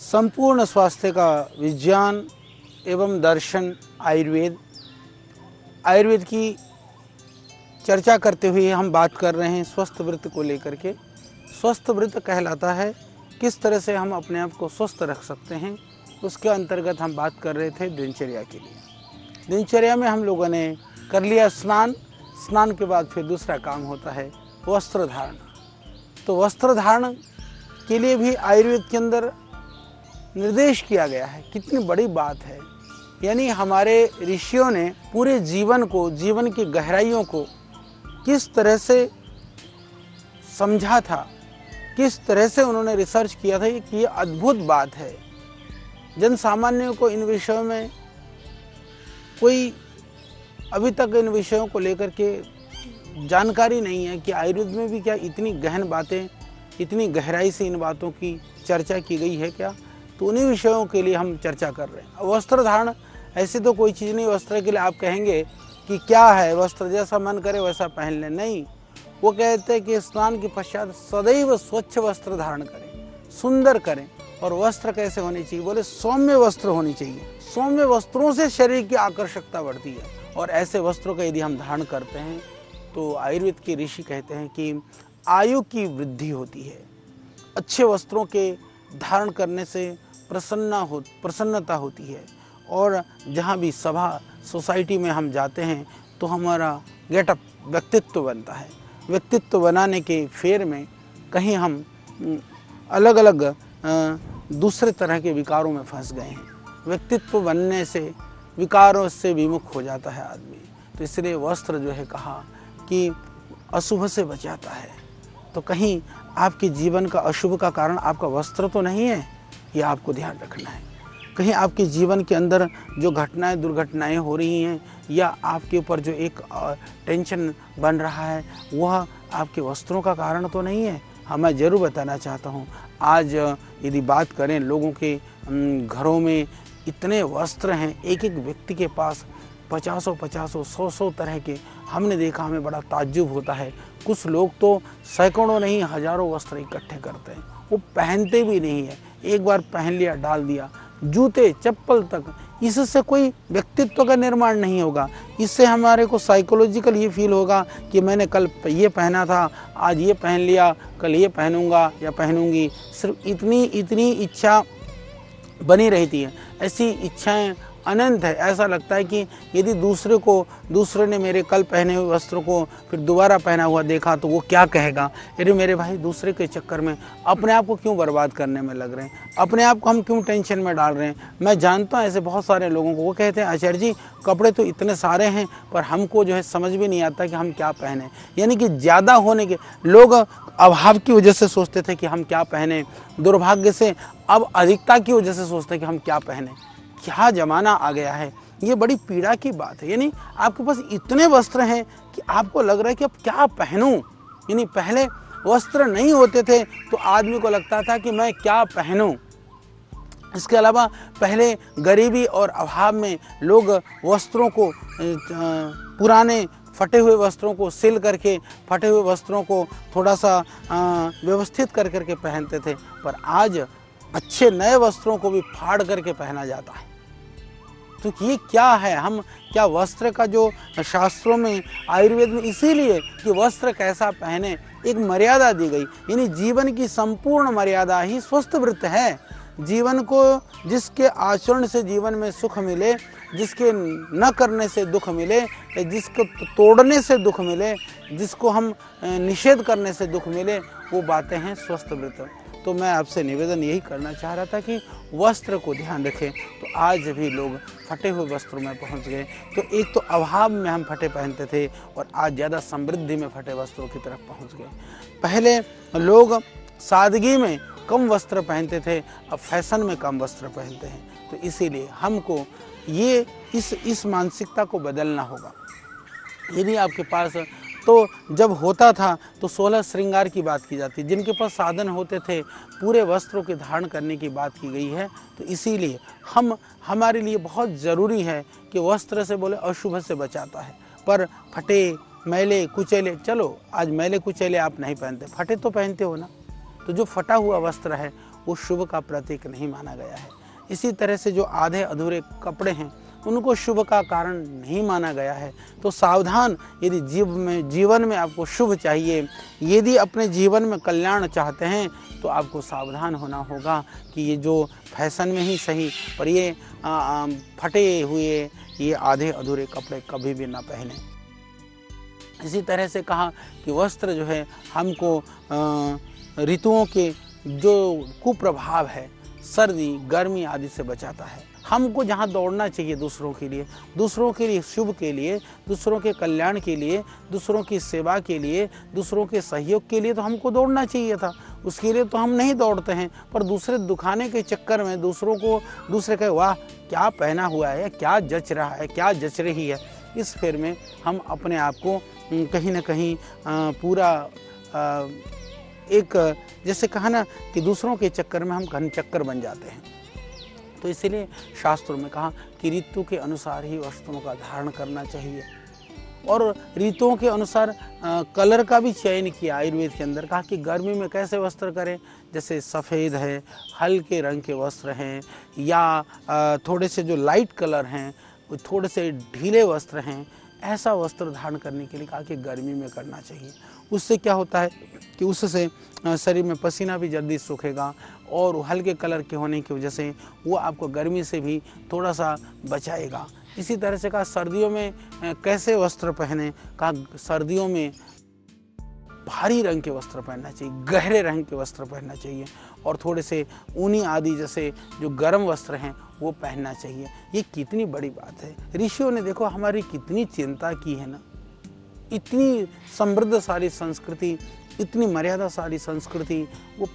संपूर्ण स्वास्थ्य का विज्ञान एवं दर्शन आयुर्वेद की चर्चा करते हुए हम बात कर रहे हैं स्वस्थ व्रत को लेकर के। स्वस्थ व्रत कहलाता है किस तरह से हम अपने आप को स्वस्थ रख सकते हैं, उसके अंतर्गत हम बात कर रहे थे दिनचर्या के लिए। दिनचर्या में हम लोगों ने कर लिया स्नान के बाद फिर दूसरा काम होता है वस्त्र धारण। तो वस्त्र धारण के लिए भी आयुर्वेद के अंदर निर्देश किया गया है। कितनी बड़ी बात है, यानी हमारे ऋषियों ने पूरे जीवन को, जीवन की गहराइयों को किस तरह से समझा था, किस तरह से उन्होंने रिसर्च किया था कि ये अद्भुत बात है। जन सामान्य को इन विषयों में कोई अभी तक इन विषयों को लेकर के जानकारी नहीं है कि आयुर्वेद में भी क्या इतनी गहन बातें, इतनी गहराई से इन बातों की चर्चा की गई है क्या। तो उन्हीं विषयों के लिए हम चर्चा कर रहे हैं। वस्त्र धारण ऐसी तो कोई चीज़ नहीं, वस्त्र के लिए आप कहेंगे कि क्या है, वस्त्र जैसा मन करे वैसा पहन ले, नहीं। वो कहते हैं कि स्नान के पश्चात सदैव स्वच्छ वस्त्र धारण करें, सुंदर करें। और वस्त्र कैसे होने चाहिए, बोले सौम्य वस्त्र होनी चाहिए। सौम्य वस्त्रों से शरीर की आकर्षकता बढ़ती है, और ऐसे वस्त्रों का यदि हम धारण करते हैं तो आयुर्वेद के ऋषि कहते हैं कि आयु की वृद्धि होती है। अच्छे वस्त्रों के धारण करने से प्रसन्नता होती है, और जहाँ भी सभा सोसाइटी में हम जाते हैं तो हमारा गेटअप, व्यक्तित्व बनता है। व्यक्तित्व बनाने के फेर में कहीं हम अलग अलग दूसरे तरह के विकारों में फंस गए हैं। व्यक्तित्व बनने से विकारों से विमुख हो जाता है आदमी। तो इसलिए वस्त्र जो है कहा कि अशुभ से बचाता है। तो कहीं आपके जीवन का अशुभ का कारण आपका वस्त्र तो नहीं है, ये आपको ध्यान रखना है। कहीं आपके जीवन के अंदर जो घटनाएं, दुर्घटनाएं हो रही हैं, या आपके ऊपर जो एक टेंशन बन रहा है, वह आपके वस्त्रों का कारण तो नहीं है। हाँ, मैं ज़रूर बताना चाहता हूँ, आज यदि बात करें लोगों के घरों में इतने वस्त्र हैं, एक एक व्यक्ति के पास 50 100 तरह के। हमने देखा, हमें बड़ा ताज्जुब होता है। कुछ लोग तो सैकड़ों नहीं हजारों वस्त्र इकट्ठे करते हैं, वो पहनते भी नहीं है। एक बार पहन लिया, डाल दिया। जूते, चप्पल तक, इससे कोई व्यक्तित्व का निर्माण नहीं होगा। इससे हमारे को साइकोलॉजिकल ये फील होगा कि मैंने कल ये पहना था, आज ये पहन लिया, कल ये पहनूंगा या पहनूंगी। सिर्फ इतनी इच्छा बनी रहती है। ऐसी इच्छाएं अनंत है। ऐसा लगता है कि यदि दूसरे ने मेरे कल पहने हुए वस्त्रों को फिर दोबारा पहना हुआ देखा तो वो क्या कहेगा। अरे मेरे भाई, दूसरे के चक्कर में अपने आप को क्यों बर्बाद करने में लग रहे हैं, अपने आप को हम क्यों टेंशन में डाल रहे हैं। मैं जानता हूँ ऐसे बहुत सारे लोगों को, वो कहते हैं आचार्य जी कपड़े तो इतने सारे हैं पर हमको जो है समझ भी नहीं आता कि हम क्या पहने। यानी कि ज़्यादा होने के लोग अभाव की वजह से सोचते थे कि हम क्या पहने, दुर्भाग्य से अब अधिकता की वजह से सोचते हैं कि हम क्या पहने। क्या ज़माना आ गया है, ये बड़ी पीड़ा की बात है। यानी आपके पास इतने वस्त्र हैं कि आपको लग रहा है कि अब क्या पहनूं। यानी पहले वस्त्र नहीं होते थे तो आदमी को लगता था कि मैं क्या पहनूं। इसके अलावा पहले गरीबी और अभाव में लोग वस्त्रों को, पुराने फटे हुए वस्त्रों को सिल करके, फटे हुए वस्त्रों को थोड़ा सा व्यवस्थित कर करके पहनते थे। पर आज अच्छे नए वस्त्रों को भी फाड़ करके पहना जाता है। तो ये क्या है, हम क्या वस्त्र का जो शास्त्रों में, आयुर्वेद में, इसीलिए कि वस्त्र कैसा पहने एक मर्यादा दी गई। यानी जीवन की संपूर्ण मर्यादा ही स्वस्थ व्रत है। जीवन को, जिसके आचरण से जीवन में सुख मिले, जिसके न करने से दुख मिले, जिसको तोड़ने से दुख मिले, जिसको हम निषेध करने से दुख मिले, वो बातें हैं स्वस्थ व्रत। तो मैं आपसे निवेदन यही करना चाह रहा था कि वस्त्र को ध्यान रखें। तो आज भी लोग फटे हुए वस्त्रों में पहुंच गए। तो एक तो अभाव में हम फटे पहनते थे, और आज ज़्यादा समृद्धि में फटे वस्त्रों की तरफ पहुंच गए। पहले लोग सादगी में कम वस्त्र पहनते थे, अब फैशन में कम वस्त्र पहनते हैं। तो इसीलिए हमको ये इस मानसिकता को बदलना होगा। यदि आपके पास, तो जब होता था तो 16 श्रृंगार की बात की जाती, जिनके पास साधन होते थे पूरे वस्त्रों के धारण करने की बात की गई है। तो इसीलिए हमारे लिए बहुत ज़रूरी है कि वस्त्र से बोले अशुभ से बचाता है। पर फटे, मैले, कुचैले, चलो आज मैले कुचैले आप नहीं पहनते, फटे तो पहनते हो ना। तो जो फटा हुआ वस्त्र है वो शुभ का प्रतीक नहीं माना गया है। इसी तरह से जो आधे अधूरे कपड़े हैं उनको शुभ का कारण नहीं माना गया है। तो सावधान, यदि जीवन में आपको शुभ चाहिए, यदि अपने जीवन में कल्याण चाहते हैं, तो आपको सावधान होना होगा कि ये जो फैशन में ही सही, पर ये फटे हुए, ये आधे अधूरे कपड़े कभी भी ना पहने। इसी तरह से कहा कि वस्त्र जो है हमको ऋतुओं के जो कुप्रभाव है, सर्दी गर्मी आदि से बचाता है। हमको जहाँ दौड़ना चाहिए दूसरों के लिए शुभ के लिए, दूसरों के कल्याण के लिए, दूसरों की सेवा के लिए, दूसरों के सहयोग के लिए तो हमको दौड़ना चाहिए था। उसके लिए तो हम नहीं दौड़ते हैं, पर दूसरे दुखाने के चक्कर में दूसरे कहे वाह क्या पहना हुआ है, क्या जच रहा है, क्या जच रही है, इस फेर में हम अपने आप को कहीं ना कहीं पूरा एक जैसे कहा ना कि दूसरों के चक्कर में हम घनचक्कर बन जाते हैं। तो इसीलिए शास्त्रों में कहा कि ऋतु के अनुसार ही वस्त्रों का धारण करना चाहिए, और ऋतुओं के अनुसार कलर का भी चयन किया आयुर्वेद के अंदर। कहा कि गर्मी में कैसे वस्त्र करें, जैसे सफ़ेद है, हल्के रंग के वस्त्र हैं, या थोड़े से जो लाइट कलर हैं, थोड़े से ढीले वस्त्र हैं, ऐसा वस्त्र धारण करने के लिए कहा कि गर्मी में करना चाहिए। उससे क्या होता है कि उससे शरीर में पसीना भी जल्दी सूखेगा, और हल्के कलर के होने की वजह से वो आपको गर्मी से भी थोड़ा सा बचाएगा। इसी तरह से कहा सर्दियों में कैसे वस्त्र पहने, कहा सर्दियों में भारी रंग के वस्त्र पहनना चाहिए, गहरे रंग के वस्त्र पहनना चाहिए, और थोड़े से ऊनी आदि जैसे जो गर्म वस्त्र हैं वो पहनना चाहिए। ये कितनी बड़ी बात है। ऋषियों ने देखो हमारी कितनी चिंता की है ना। इतनी समृद्धशाली संस्कृति, इतनी मर्यादाशाली संस्कृति वो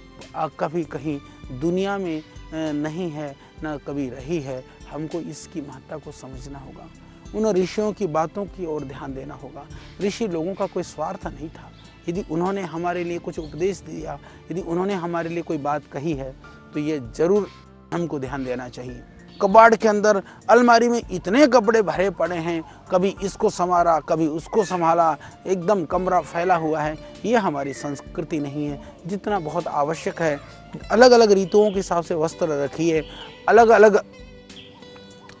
कभी कहीं दुनिया में नहीं है, ना कभी रही है। हमको इसकी महत्ता को समझना होगा, उन ऋषियों की बातों की ओर ध्यान देना होगा। ऋषि लोगों का कोई स्वार्थ नहीं था। यदि उन्होंने हमारे लिए कुछ उपदेश दिया, यदि उन्होंने हमारे लिए कोई बात कही है, तो ये जरूर हमको ध्यान देना चाहिए। कबाड़ के अंदर अलमारी में इतने कपड़े भरे पड़े हैं, कभी इसको संवारा कभी उसको संभाला, एकदम कमरा फैला हुआ है। ये हमारी संस्कृति नहीं है। जितना बहुत आवश्यक है, अलग अलग ऋतुओं के हिसाब से वस्त्र रखिए, अलग अलग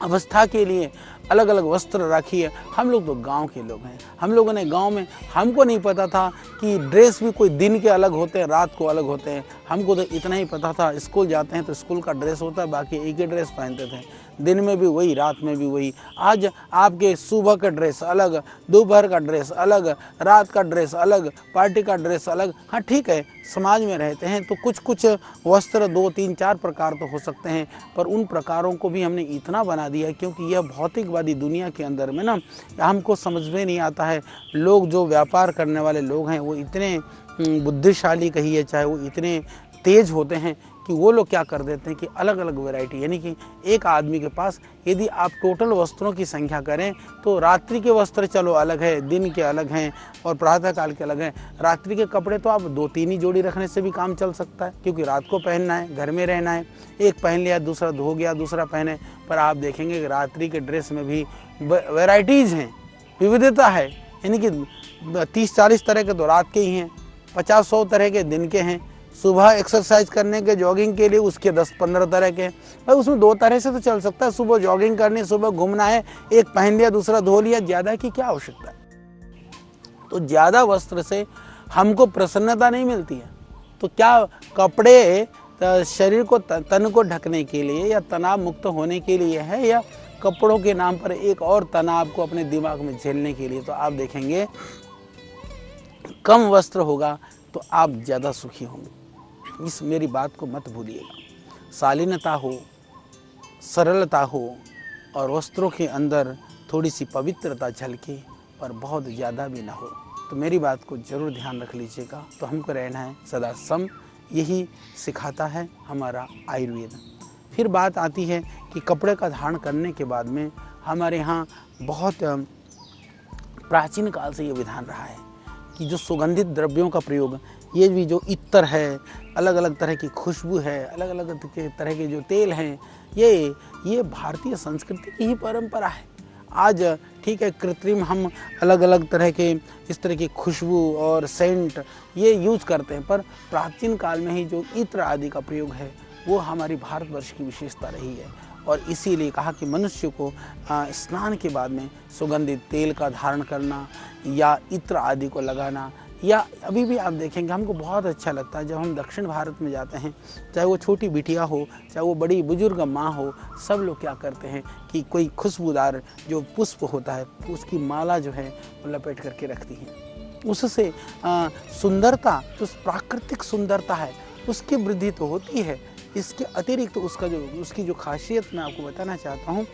अवस्था के लिए अलग अलग वस्त्र रखिए। हम लोग तो गांव के लोग हैं, हम लोगों ने गांव में, हमको नहीं पता था कि ड्रेस भी कोई दिन के अलग होते हैं, रात को अलग होते हैं। हमको तो इतना ही पता था स्कूल जाते हैं तो स्कूल का ड्रेस होता है, बाकी एक ही ड्रेस पहनते थे, दिन में भी वही, रात में भी वही। आज आपके सुबह का ड्रेस अलग, दोपहर का ड्रेस अलग, रात का ड्रेस अलग, पार्टी का ड्रेस अलग। हाँ ठीक है, समाज में रहते हैं तो कुछ कुछ वस्त्र 2, 3, 4 प्रकार तो हो सकते हैं, पर उन प्रकारों को भी हमने इतना बना दिया है क्योंकि यह भौतिकवादी दुनिया के अंदर में ना हमको समझ में नहीं आता है। लोग जो व्यापार करने वाले लोग हैं वो इतने बुद्धिशाली कहिए, चाहे वो इतने तेज होते हैं कि वो लोग क्या कर देते हैं कि अलग अलग वैरायटी, यानी कि एक आदमी के पास यदि आप टोटल वस्त्रों की संख्या करें तो रात्रि के वस्त्र चलो अलग है, दिन के अलग हैं और प्रातःकाल के अलग हैं। रात्रि के कपड़े तो आप 2-3 ही जोड़ी रखने से भी काम चल सकता है, क्योंकि रात को पहनना है, घर में रहना है। एक पहन लिया, दूसरा धो गया, दूसरा पहने। पर आप देखेंगे कि रात्रि के ड्रेस में भी वैरायटीज़ हैं, विविधता है, यानी कि 30-40 तरह के तो रात के ही हैं, 50-100 तरह के दिन के हैं। सुबह एक्सरसाइज करने के, जॉगिंग के लिए उसके 10-15 तरह के। भाई उसमें 2 तरह से तो चल सकता है। सुबह जॉगिंग करनी, सुबह घूमना है, एक पहन लिया दूसरा धो लिया, ज़्यादा की क्या आवश्यकता है। तो ज़्यादा वस्त्र से हमको प्रसन्नता नहीं मिलती है। तो क्या कपड़े शरीर को, तन को ढकने के लिए या तनाव मुक्त होने के लिए है, या कपड़ों के नाम पर एक और तनाव को अपने दिमाग में झेलने के लिए? तो आप देखेंगे कम वस्त्र होगा तो आप ज़्यादा सुखी होंगे। इस मेरी बात को मत भूलिएगा। शालीनता हो, सरलता हो और वस्त्रों के अंदर थोड़ी सी पवित्रता झलके, पर बहुत ज़्यादा भी ना हो। तो मेरी बात को ज़रूर ध्यान रख लीजिएगा। तो हमको रहना है सदा सम, यही सिखाता है हमारा आयुर्वेद। फिर बात आती है कि कपड़े का धारण करने के बाद में हमारे यहाँ बहुत प्राचीन काल से ये विधान रहा है कि जो सुगंधित द्रव्यों का प्रयोग, ये भी जो इत्र है, अलग अलग तरह की खुशबू है, अलग अलग तरह के जो तेल हैं, ये भारतीय संस्कृति की ही परंपरा है। आज ठीक है, कृत्रिम हम अलग अलग तरह के इस तरह की खुशबू और सेंट ये यूज करते हैं, पर प्राचीन काल में ही जो इत्र आदि का प्रयोग है वो हमारी भारतवर्ष की विशेषता रही है। और इसीलिए कहा कि मनुष्य को स्नान के बाद में सुगंधित तेल का धारण करना या इत्र आदि को लगाना, या अभी भी आप देखेंगे हमको बहुत अच्छा लगता है जब हम दक्षिण भारत में जाते हैं, चाहे वो छोटी बिटिया हो, चाहे वो बड़ी बुजुर्ग माँ हो, सब लोग क्या करते हैं कि कोई खुशबूदार जो पुष्प होता है उसकी माला जो है वो लपेट करके रखती हैं। उससे सुंदरता, जो प्राकृतिक सुंदरता है उसकी वृद्धि तो होती है, इसके अतिरिक्त उसकी जो खासियत मैं आपको बताना चाहता हूँ,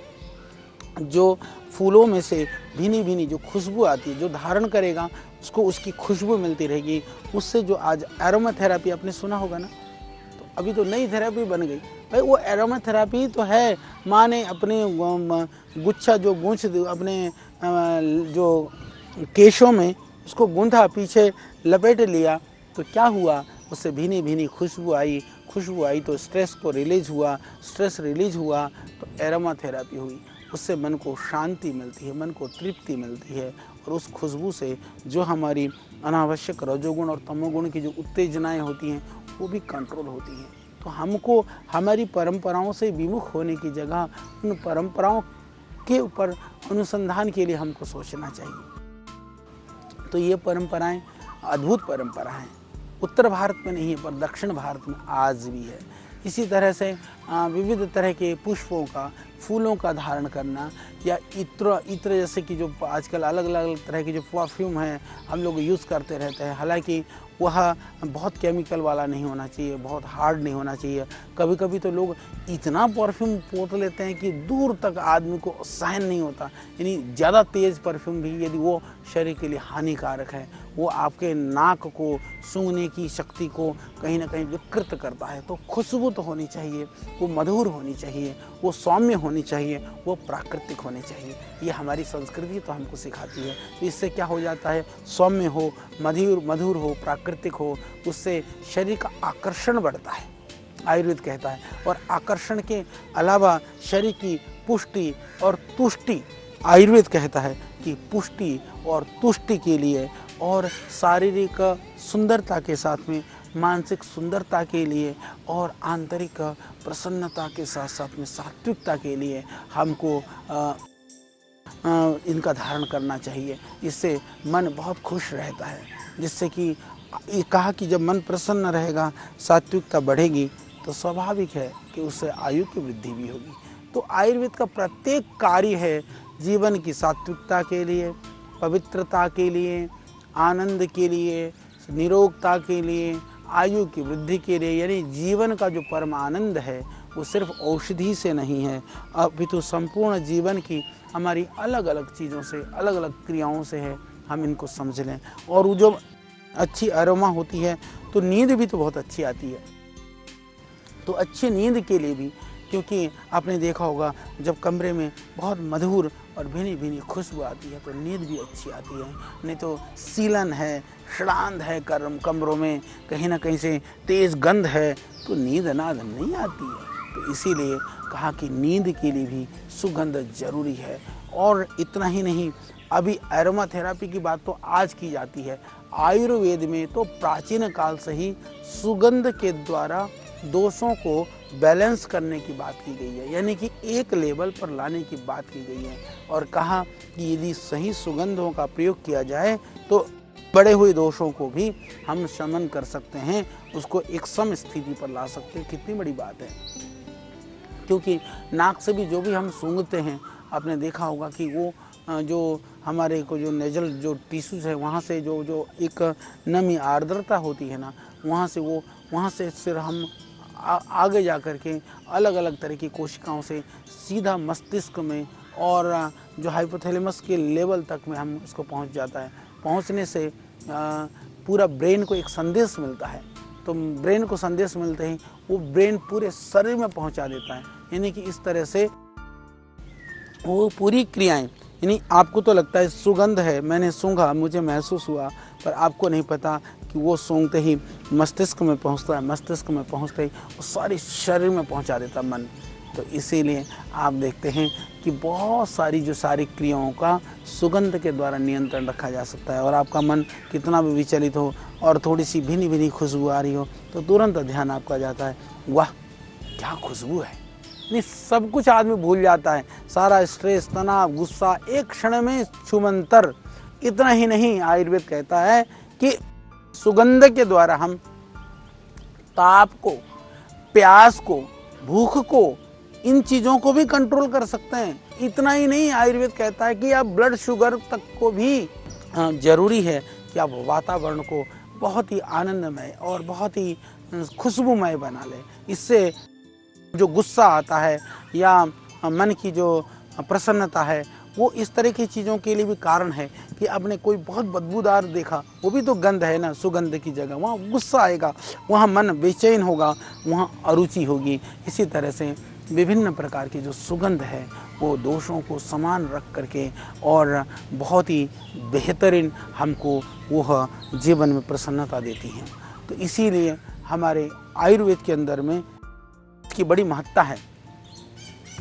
जो फूलों में से भीनी भीनी जो खुशबू आती है, जो धारण करेगा उसको उसकी खुशबू मिलती रहेगी। उससे जो आज एरोमा थेरेपी आपने सुना होगा ना, तो अभी तो नई थेरेपी बन गई भाई, वो एरोमा थेरेपी तो है। माँ ने अपने गुच्छा जो गूंथ अपने जो केशों में उसको गूंथा, पीछे लपेट लिया, तो क्या हुआ, उससे भीनी भीनी खुशबू आई तो स्ट्रेस को रिलीज हुआ, स्ट्रेस रिलीज हुआ तो एरोमा थेरेपी हुई। उससे मन को शांति मिलती है, मन को तृप्ति मिलती है, और उस खुशबू से जो हमारी अनावश्यक रजोगुण और तमोगुण की जो उत्तेजनाएं होती हैं वो भी कंट्रोल होती हैं। तो हमको हमारी परंपराओं से विमुख होने की जगह उन परंपराओं के ऊपर अनुसंधान के लिए हमको सोचना चाहिए। तो ये परंपराएं अद्भुत परंपरा हैं, उत्तर भारत में नहीं है पर दक्षिण भारत में आज भी है। इसी तरह से विविध तरह के पुष्पों का, फूलों का धारण करना, या इत्र जैसे कि जो आजकल अलग अलग तरह की जो परफ्यूम है हम लोग यूज़ करते रहते हैं, हालांकि वह बहुत केमिकल वाला नहीं होना चाहिए, बहुत हार्ड नहीं होना चाहिए। कभी कभी तो लोग इतना परफ्यूम पोत लेते हैं कि दूर तक आदमी को सहन नहीं होता, यानी ज़्यादा तेज़ परफ्यूम भी यदि वो शरीर के लिए हानिकारक है, वो आपके नाक को सूंघने की शक्ति को कहीं ना कहीं विकृत करता है। तो खुशबू तो होनी चाहिए, वो मधुर होनी चाहिए, वो सौम्य होनी चाहिए, वो प्राकृतिक होनी चाहिए। ये हमारी संस्कृति तो हमको सिखाती है। तो इससे क्या हो जाता है, सौम्य हो, मधुर हो, प्राकृतिक हो, उससे शरीर का आकर्षण बढ़ता है, आयुर्वेद कहता है। और आकर्षण के अलावा शरीर की पुष्टि और तुष्टि, आयुर्वेद कहता है कि पुष्टि और तुष्टि के लिए और शारीरिक सुंदरता के साथ में मानसिक सुंदरता के लिए और आंतरिक प्रसन्नता के साथ साथ में सात्विकता के लिए हमको इनका धारण करना चाहिए। इससे मन बहुत खुश रहता है, जिससे कि ये कहा कि जब मन प्रसन्न रहेगा, सात्विकता बढ़ेगी, तो स्वाभाविक है कि उससे आयु की वृद्धि भी होगी। तो आयुर्वेद का प्रत्येक कार्य है जीवन की सात्विकता के लिए, पवित्रता के लिए, आनंद के लिए, निरोगता के लिए, आयु की वृद्धि के लिए। यानी जीवन का जो परम आनंद है वो सिर्फ औषधि से नहीं है, अपितु संपूर्ण जीवन की हमारी अलग अलग चीज़ों से, अलग अलग क्रियाओं से है। हम इनको समझ लें। और वो जो अच्छी अरोमा होती है तो नींद भी तो बहुत अच्छी आती है। तो अच्छी नींद के लिए भी, क्योंकि आपने देखा होगा जब कमरे में बहुत मधुर और भीनी भीनी खुशबू आती है तो नींद भी अच्छी आती है। नहीं तो सीलन है, श्रांत है कमरों में, कहीं ना कहीं से तेज़ गंध है तो नींद नाद नहीं आती है। तो इसीलिए कहा कि नींद के लिए भी सुगंध जरूरी है। और इतना ही नहीं, अभी एरोमा थेरेपी की बात तो आज की जाती है, आयुर्वेद में तो प्राचीन काल से ही सुगंध के द्वारा दोषों को बैलेंस करने की बात की गई है, यानी कि एक लेवल पर लाने की बात की गई है। और कहा कि यदि सही सुगंधों का प्रयोग किया जाए तो बड़े हुए दोषों को भी हम शमन कर सकते हैं, उसको एक सम स्थिति पर ला सकते हैं। कितनी बड़ी बात है, क्योंकि नाक से भी जो भी हम सूंघते हैं, आपने देखा होगा कि वो जो हमारे को जो नेजल जो टिश्यूज है वहाँ से जो एक नमी आर्द्रता होती है ना, वहाँ से फिर हम आगे जा कर के अलग अलग तरह की कोशिकाओं से सीधा मस्तिष्क में और जो हाइपोथैलेमस के लेवल तक में हम उसको पहुँच जाता है। पहुँचने से पूरा ब्रेन को एक संदेश मिलता है। तो ब्रेन को संदेश मिलते ही वो ब्रेन पूरे शरीर में पहुँचा देता है। यानी कि इस तरह से वो पूरी क्रियाएं, यानी आपको तो लगता है सुगंध है, मैंने सूंघा, मुझे महसूस हुआ, पर आपको नहीं पता कि वो सूंघते ही मस्तिष्क में पहुंचता है, मस्तिष्क में पहुंचते ही वो सारे शरीर में पहुंचा देता मन। तो इसीलिए आप देखते हैं कि बहुत सारी जो सारी क्रियाओं का सुगंध के द्वारा नियंत्रण रखा जा सकता है। और आपका मन कितना भी विचलित हो और थोड़ी सी भीनी भीनी खुशबू आ रही हो तो तुरंत ध्यान आपका जाता है, वाह क्या खुशबू है। नहीं, सब कुछ आदमी भूल जाता है, सारा स्ट्रेस, तनाव, गुस्सा एक क्षण में छूमंतर। इतना ही नहीं, आयुर्वेद कहता है कि सुगंध के द्वारा हम ताप को, प्यास को, भूख को, इन चीज़ों को भी कंट्रोल कर सकते हैं। इतना ही नहीं, आयुर्वेद कहता है कि आप ब्लड शुगर तक को भी जरूरी है कि आप वातावरण को बहुत ही आनंदमय और बहुत ही खुशबूमय बना लें। इससे जो गुस्सा आता है या मन की जो प्रसन्नता है, वो इस तरह की चीज़ों के लिए भी कारण है कि आपने कोई बहुत बदबूदार देखा, वो भी तो गंध है ना, सुगंध की जगह वहाँ गुस्सा आएगा, वहाँ मन बेचैन होगा, वहाँ अरुचि होगी। इसी तरह से विभिन्न प्रकार की जो सुगंध है वो दोषों को समान रख करके और बहुत ही बेहतरीन हमको वह जीवन में प्रसन्नता देती हैं। तो इसीलिए हमारे आयुर्वेद के अंदर में इसकी बड़ी महत्ता है।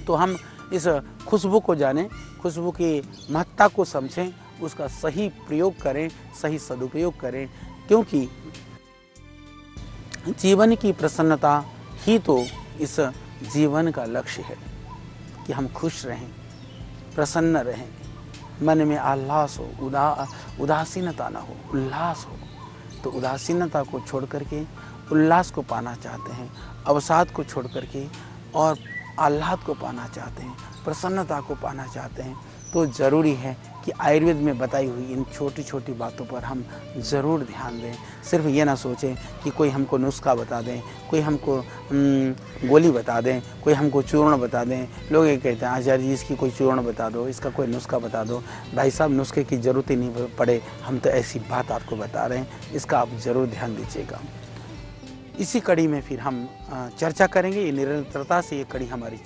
तो हम इस खुशबू को जानें, खुशबू की महत्ता को समझें, उसका सही प्रयोग करें, सही सदुपयोग करें, क्योंकि जीवन की प्रसन्नता ही तो इस जीवन का लक्ष्य है कि हम खुश रहें, प्रसन्न रहें, मन में आह्लास हो, उदासीनता ना हो, उल्लास हो। तो उदासीनता को छोड़ करके उल्लास को पाना चाहते हैं, अवसाद को छोड़ करके और आह्लाद को पाना चाहते हैं, प्रसन्नता को पाना चाहते हैं, तो ज़रूरी है कि आयुर्वेद में बताई हुई इन छोटी छोटी बातों पर हम ज़रूर ध्यान दें। सिर्फ ये ना सोचें कि कोई हमको नुस्खा बता दें, कोई हमको गोली बता दें, कोई हमको चूर्ण बता दें। लोग ये कहते हैं आचार्य जी इसकी कोई चूर्ण बता दो, इसका कोई नुस्खा बता दो। भाई साहब, नुस्खे की ज़रूरत ही नहीं पड़े, हम तो ऐसी बात आपको बता रहे हैं, इसका आप ज़रूर ध्यान दीजिएगा। इसी कड़ी में फिर हम चर्चा करेंगे। ये निरंतरता से ये कड़ी हमारी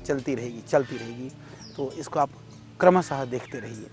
चलती रहेगी। तो इसको आप क्रमशः देखते रहिए।